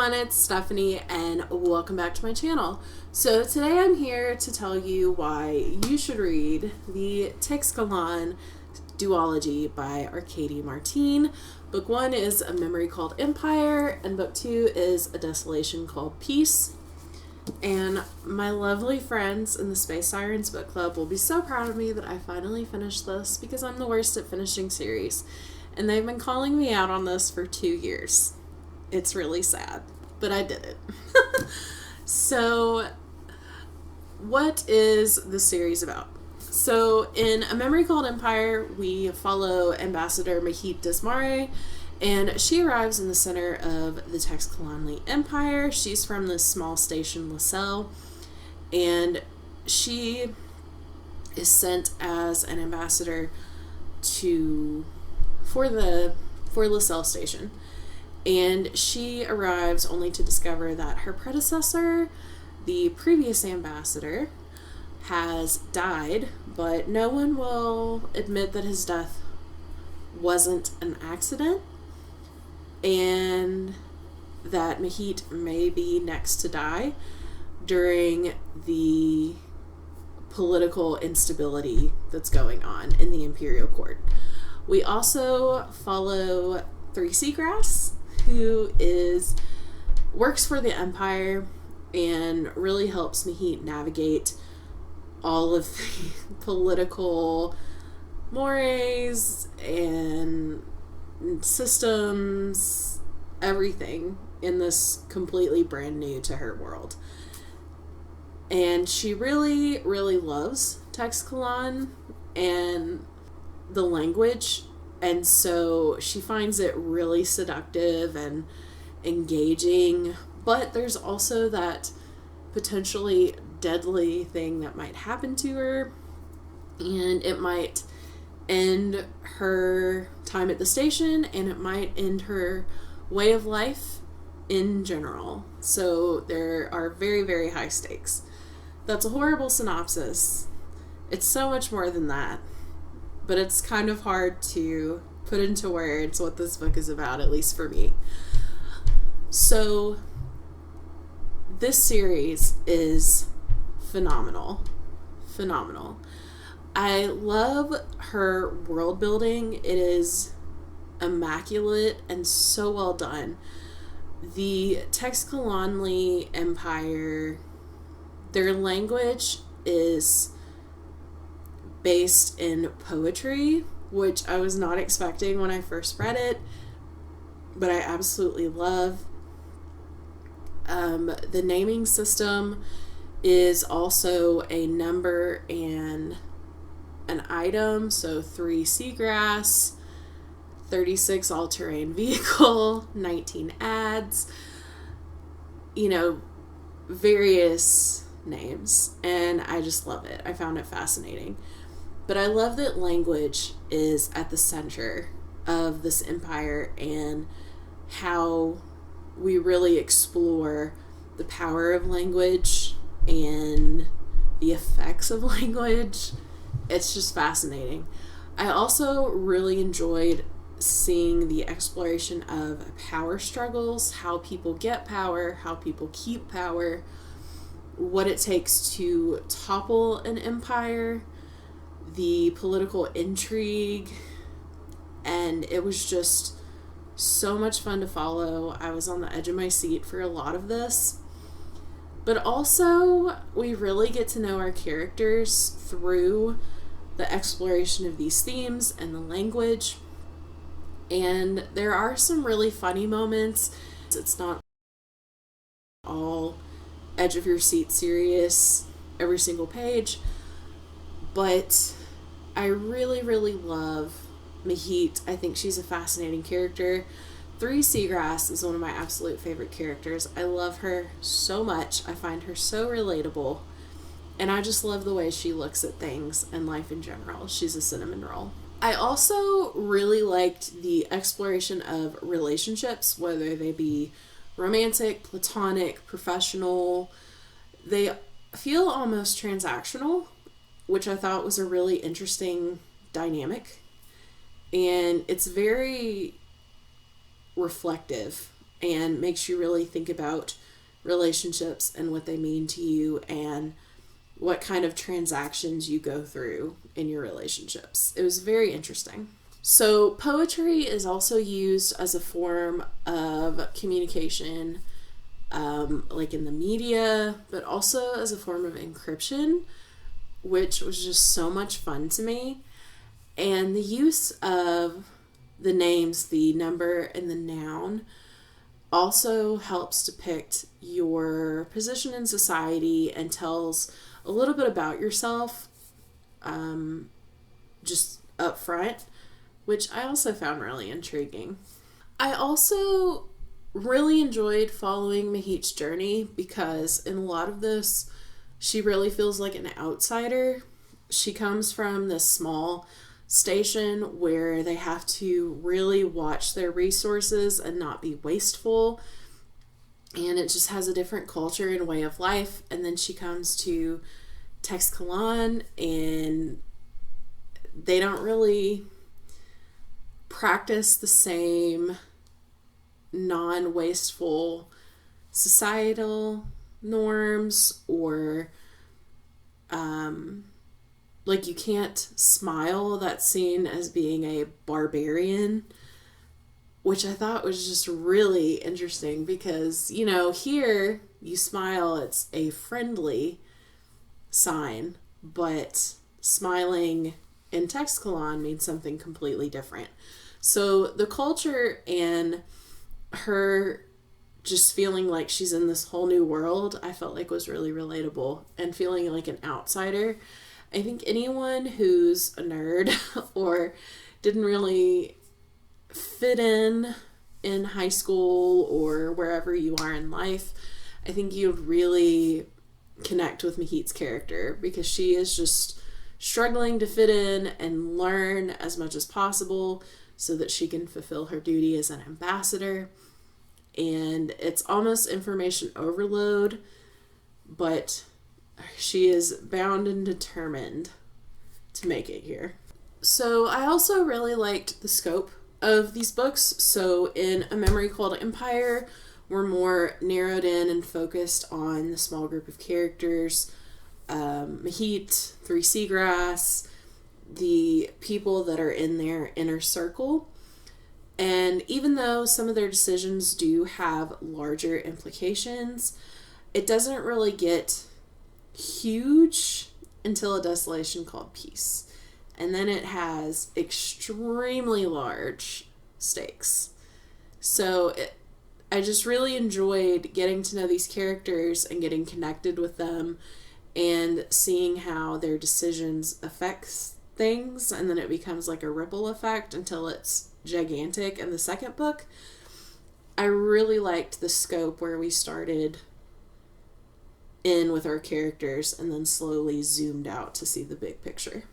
everyone, it's Stephanie and welcome back to my channel. So today I'm here to tell you why you should read the Teixcalaan Duology by Arcady Martin. Book 1 is A Memory Called Empire and book 2 is A Desolation Called Peace. And my lovely friends in the Space Sirens book club will be so proud of me that I finally finished this because I'm the worst at finishing series. And they've been calling me out on this for 2 years. It's really sad, but I did it. So, what is the series about? So, in A Memory Called Empire, we follow Ambassador Mahit Desmarais, and she arrives in the center of the Teixcalaan Empire. She's from this small station, Lassell, and she is sent as an ambassador for Lassell Station. And she arrives only to discover that her predecessor, the previous ambassador, has died, but no one will admit that his death wasn't an accident, and that Mahit may be next to die during the political instability that's going on in the Imperial Court. We also follow Three Seagrass, who works for the Empire and really helps Mahit navigate all of the political mores and systems, everything in this completely brand new to her world. And she really, really loves Teixcalaan and the language. And so she finds it really seductive and engaging, but there's also that potentially deadly thing that might happen to her, and it might end her time at the station, and it might end her way of life in general. So there are very, very high stakes. That's a horrible synopsis. It's so much more than that. But it's kind of hard to put into words what this book is about, at least for me. So, this series is phenomenal. Phenomenal. I love her world building. It is immaculate and so well done. The Teixcalaan Empire, their language is based in poetry, which I was not expecting when I first read it, but I absolutely love. The naming system is also a number and an item, so 3 seagrass, 36 all-terrain vehicle, 19 ads, various names, and I just love it. I found it fascinating. But I love that language is at the center of this empire and how we really explore the power of language and the effects of language. It's just fascinating. I also really enjoyed seeing the exploration of power struggles, how people get power, how people keep power, what it takes to topple an empire, the political intrigue, and it was just so much fun to follow. I was on the edge of my seat for a lot of this, but also we really get to know our characters through the exploration of these themes and the language, and there are some really funny moments. It's not all edge of your seat serious every single page, but I really, really love Mahit. I think she's a fascinating character. Three Seagrass is one of my absolute favorite characters. I love her so much. I find her so relatable. And I just love the way she looks at things and life in general. She's a cinnamon roll. I also really liked the exploration of relationships, whether they be romantic, platonic, professional. They feel almost transactional, which I thought was a really interesting dynamic. And it's very reflective and makes you really think about relationships and what they mean to you and what kind of transactions you go through in your relationships. It was very interesting. So poetry is also used as a form of communication, like in the media, but also as a form of encryption, which was just so much fun to me. And the use of the names, the number, and the noun also helps depict your position in society and tells a little bit about yourself, just up front, which I also found really intriguing. I also really enjoyed following Mahit's journey because in a lot of this, she really feels like an outsider. She comes from this small station where they have to really watch their resources and not be wasteful. And it just has a different culture and way of life. And then she comes to Teixcalaan and they don't really practice the same non-wasteful societal norms, or like you can't smile. That's seen as being a barbarian, which I thought was just really interesting because, you know, here you smile, it's a friendly sign, but smiling in Teixcalaan means something completely different. So the culture and her just feeling like she's in this whole new world, I felt like was really relatable, and feeling like an outsider. I think anyone who's a nerd or didn't really fit in high school or wherever you are in life, I think you'd really connect with Mahit's character because she is just struggling to fit in and learn as much as possible so that she can fulfill her duty as an ambassador. And it's almost information overload, but she is bound and determined to make it here. So I also really liked the scope of these books. So in A Memory Called Empire, we're more narrowed in and focused on the small group of characters, Mahit, Three Seagrass, the people that are in their inner circle. And even though some of their decisions do have larger implications, it doesn't really get huge until A Desolation Called Peace. And then it has extremely large stakes. So I just really enjoyed getting to know these characters and getting connected with them and seeing how their decisions affect things, and then it becomes like a ripple effect until it's gigantic in the second book. I really liked the scope where we started in with our characters and then slowly zoomed out to see the big picture.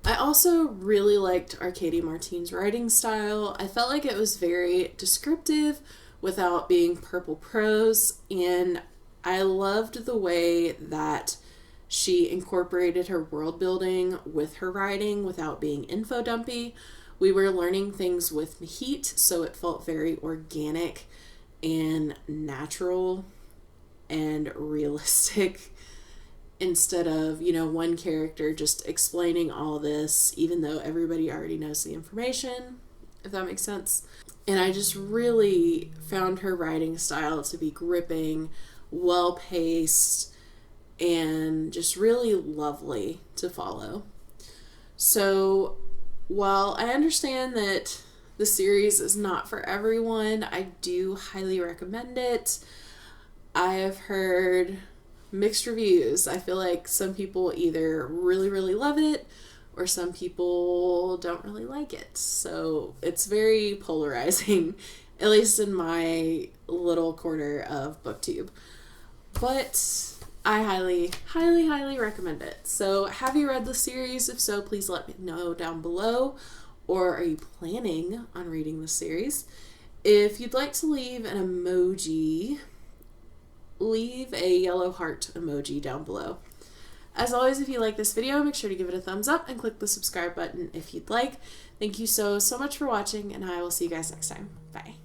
I also really liked Arcadia Martine's writing style. I felt like it was very descriptive without being purple prose, and I loved the way that she incorporated her world building with her writing without being info dumpy. We were learning things with Mahit, so it felt very organic and natural and realistic instead of, you know, one character just explaining all this, even though everybody already knows the information, if that makes sense. And I just really found her writing style to be gripping, well-paced, and just really lovely to follow. So while I understand that the series is not for everyone, I do highly recommend it. I have heard mixed reviews. I feel like some people either really, really love it or some people don't really like it. So it's very polarizing, at least in my little corner of BookTube. But I highly, highly, highly recommend it. So have you read the series? If so, please let me know down below. Or are you planning on reading the series? If you'd like to leave an emoji, leave a yellow heart emoji down below. As always, if you like this video, make sure to give it a thumbs up and click the subscribe button if you'd like. Thank you so much for watching, and I will see you guys next time. Bye.